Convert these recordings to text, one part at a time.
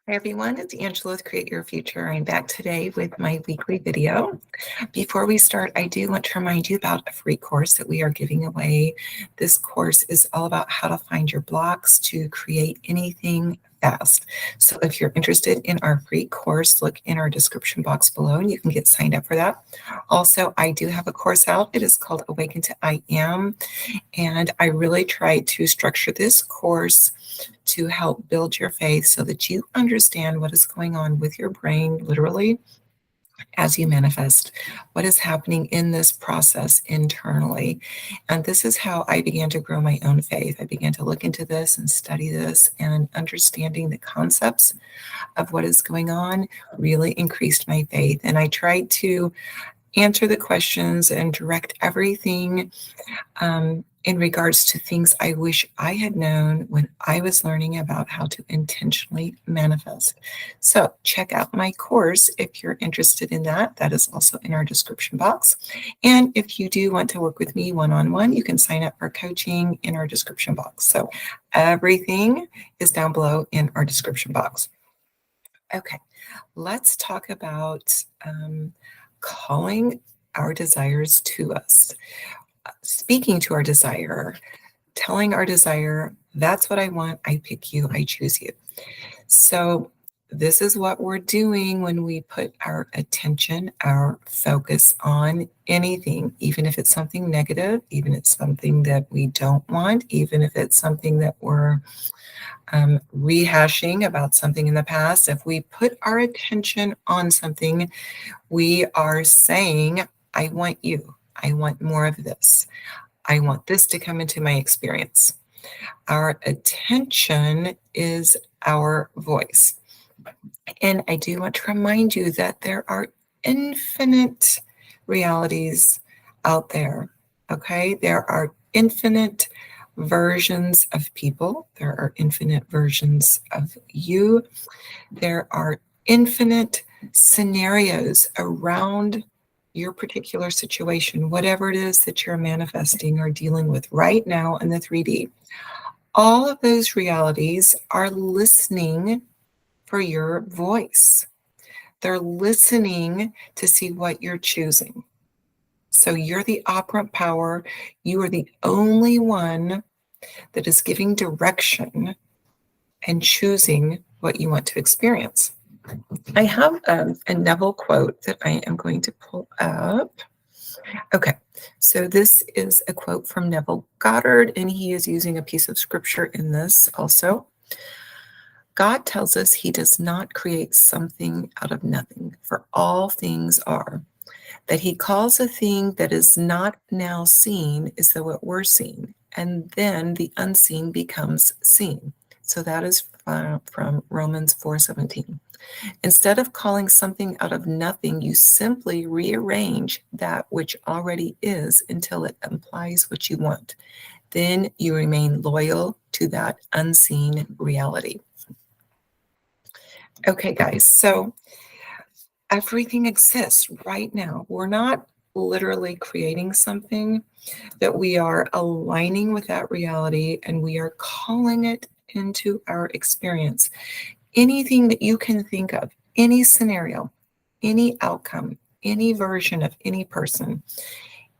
Hi everyone, it's Angela with Create Your Future. I'm back today with my weekly video. Before we start, I do want to remind you about a free course that we are giving away. This course is all about how to find your blocks to create anything fast. So if you're interested in our free course, look in our description box below and you can get signed up for that. Also, I do have a course out. It is called Awaken to I Am, and I really try to structure this course to help build your faith so that you understand what is going on with your brain, literally, as you manifest, what is happening in this process internally. And this is how I began to grow my own faith. I began to look into this and study this, and understanding the concepts of what is going on really increased my faith. And I tried to answer the questions and direct everything in regards to things I wish I had known when I was learning about how to intentionally manifest. So check out my course if you're interested in that. That is also in our description box. And if you do want to work with me one-on-one, you can sign up for coaching in our description box. So everything is down below in our description box. Okay, let's talk about calling our desires to us. Speaking to our desire, telling our desire, that's what I want, I pick you, I choose you. So this is what we're doing when we put our attention, our focus on anything, even if it's something negative, even if it's something that we don't want, even if it's something that we're rehashing about something in the past. If we put our attention on something, we are saying, I want you. I want more of this. I want this to come into my experience. Our attention is our voice. And I do want to remind you that there are infinite realities out there. Okay? There are infinite versions of people. There are infinite versions of you. There are infinite scenarios around your particular situation, whatever it is that you're manifesting or dealing with right now in the 3D. All of those realities are listening for your voice. They're listening to see what you're choosing. So you're the operant power. You are the only one that is giving direction and choosing what you want to experience. I have a Neville quote that I am going to pull up. Okay, so this is a quote from Neville Goddard, and he is using a piece of scripture in this also. God tells us he does not create something out of nothing, for all things are. That he calls a thing that is not now seen as though it were seen, and then the unseen becomes seen. So that is from Romans 4:17. Instead of calling something out of nothing, you simply rearrange that which already is until it implies what you want. Then you remain loyal to that unseen reality. Okay, guys, so everything exists right now. We're not literally creating something, that we are aligning with that reality and we are calling it into our experience. Anything that you can think of, any scenario, any outcome, any version of any person,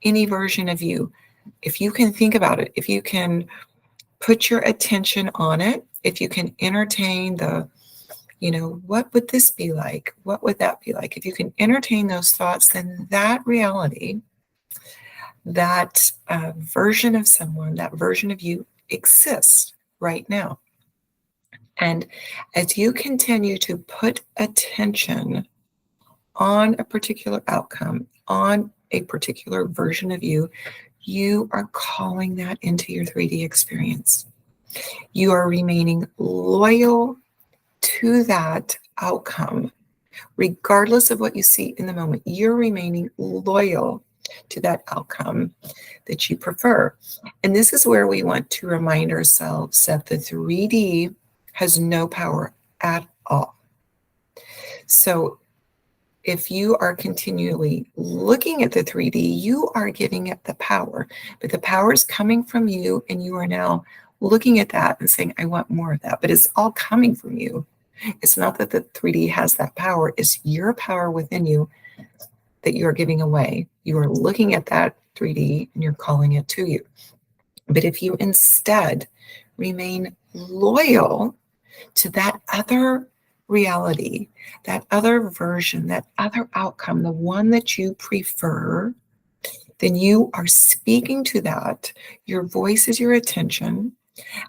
any version of you, if you can think about it, if you can put your attention on it, if you can entertain the, what would this be like? What would that be like? If you can entertain those thoughts, then that reality, that version of someone, that version of you exists right now. And as you continue to put attention on a particular outcome, on a particular version of you, you are calling that into your 3D experience. You are remaining loyal to that outcome, regardless of what you see in the moment. You're remaining loyal to that outcome that you prefer. And this is where we want to remind ourselves that the 3D has no power at all. So if you are continually looking at the 3D, you are giving it the power, but the power is coming from you, and you are now looking at that and saying, I want more of that, but it's all coming from you. It's not that the 3D has that power. It's your power within you that you're giving away. You are looking at that 3D and you're calling it to you. But if you instead remain loyal to that other reality, that other version, that other outcome, the one that you prefer, then you are speaking to that. Your voice is your attention,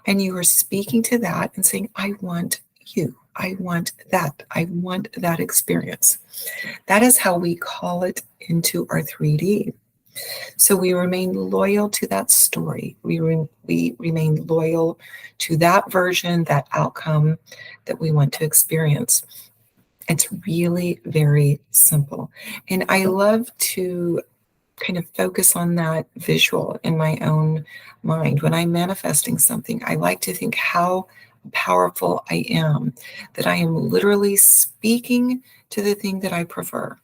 and you are speaking to that and saying, I want you. I want that. I want that experience. That is how we call it into our 3D. So we remain loyal to that story. We remain loyal to that version, that outcome that we want to experience. It's really very simple. And I love to kind of focus on that visual in my own mind. When I'm manifesting something, I like to think how powerful I am, that I am literally speaking to the thing that I prefer.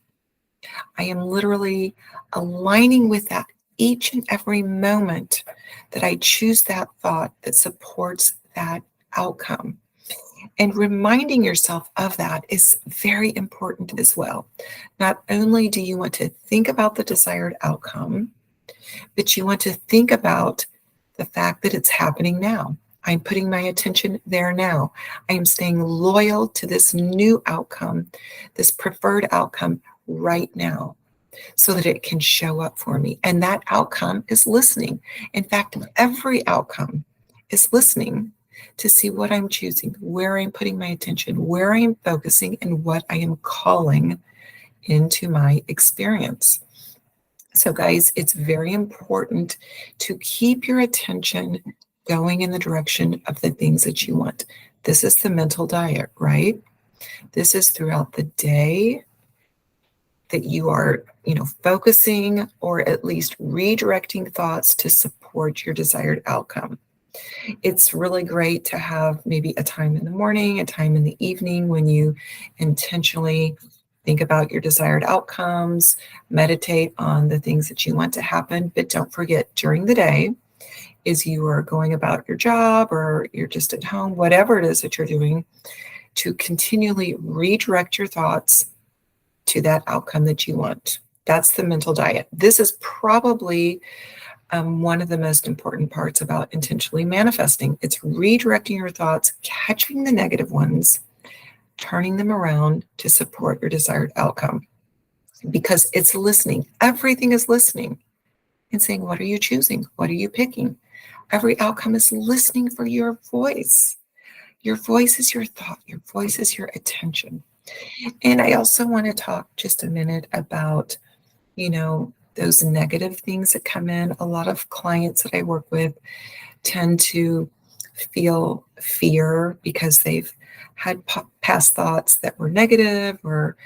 I am literally aligning with that each and every moment that I choose that thought that supports that outcome. And reminding yourself of that is very important as well. Not only do you want to think about the desired outcome, but you want to think about the fact that it's happening now. I'm putting my attention there now. I am staying loyal to this new outcome, this preferred outcome right now, so that it can show up for me. And that outcome is listening. In fact, every outcome is listening to see what I'm choosing, where I'm putting my attention, where I am focusing, and what I am calling into my experience. So guys, it's very important to keep your attention going in the direction of the things that you want. This is the mental diet, right? This is throughout the day that you are, focusing or at least redirecting thoughts to support your desired outcome. It's really great to have maybe a time in the morning, a time in the evening when you intentionally think about your desired outcomes, meditate on the things that you want to happen. But don't forget, during the day, as you are going about your job or you're just at home, whatever it is that you're doing, to continually redirect your thoughts to that outcome that you want. That's the mental diet. This is probably one of the most important parts about intentionally manifesting. It's redirecting your thoughts, catching the negative ones, turning them around to support your desired outcome. Because it's listening. Everything is listening and saying, what are you choosing? What are you picking? Every outcome is listening for your voice. Your voice is your thought. Your voice is your attention. And I also want to talk just a minute about, those negative things that come in. A lot of clients that I work with tend to feel fear because they've had past thoughts that were negative, or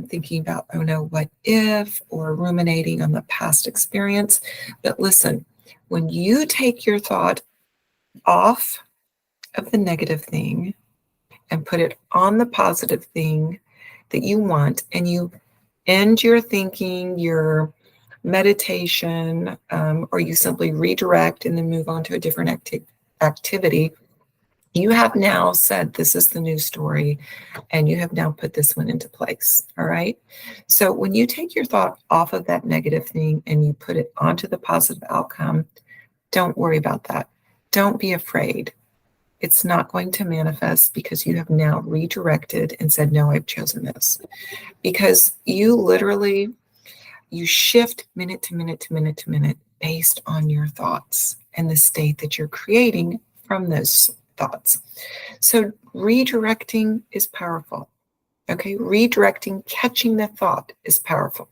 thinking about, oh no, what if, or ruminating on the past experience. But listen, when you take your thought off of the negative thing and put it on the positive thing that you want, and you end your thinking, your meditation, or you simply redirect and then move on to a different activity, you have now said, this is the new story, and you have now put this one into place. All right. So when you take your thought off of that negative thing and you put it onto the positive outcome, don't worry about that. Don't be afraid. It's not going to manifest because you have now redirected and said, no, I've chosen this. Because you shift minute to minute to minute to minute based on your thoughts and the state that you're creating from those thoughts. So redirecting is powerful. Okay, redirecting, catching the thought is powerful.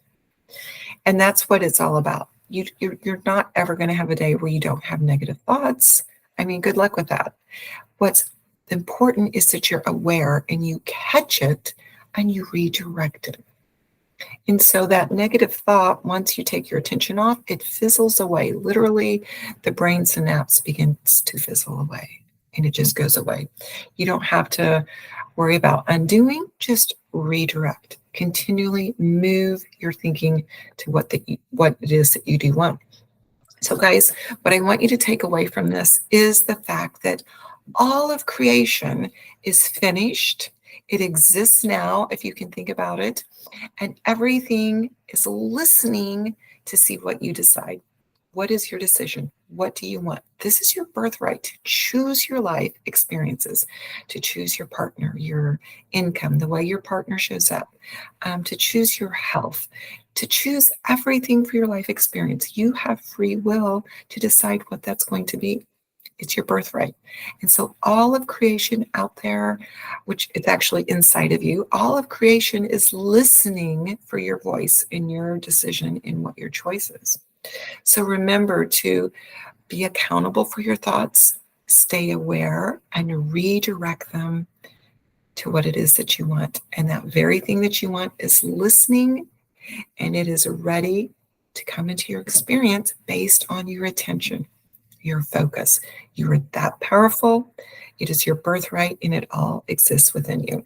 And that's what it's all about. You're not ever going to have a day where you don't have negative thoughts. I mean, good luck with that. What's important is that you're aware and you catch it and you redirect it. And so that negative thought, once you take your attention off, it fizzles away. Literally, the brain synapse begins to fizzle away and it just goes away. You don't have to worry about undoing, just redirect. Continually move your thinking to what it is that you do want. So guys, what I want you to take away from this is the fact that All of creation is finished. It exists now, if you can think about it, and everything is listening to see what you decide. What is your decision? What do you want? This is your birthright to choose your life experiences, to choose your partner, your income, the way your partner shows up, to choose your health, to choose everything for your life experience. You have free will to decide what that's going to be. It's your birthright. And so all of creation out there, which is actually inside of you, all of creation is listening for your voice in your decision in what your choice is. So remember to be accountable for your thoughts, stay aware, and redirect them to what it is that you want. And that very thing that you want is listening, and it is ready to come into your experience based on your attention, your focus. You are that powerful. It is your birthright, and it all exists within you.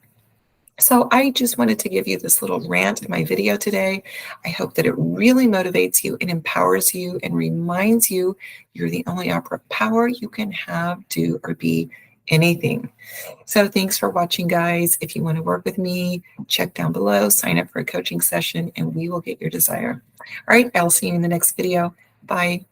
So I just wanted to give you this little rant in my video today. I hope that it really motivates you and empowers you and reminds you you're the only power you can have, do, or be anything. So thanks for watching, guys. If you want to work with me, check down below, sign up for a coaching session, and we will get your desire. All right, I'll see you in the next video. Bye.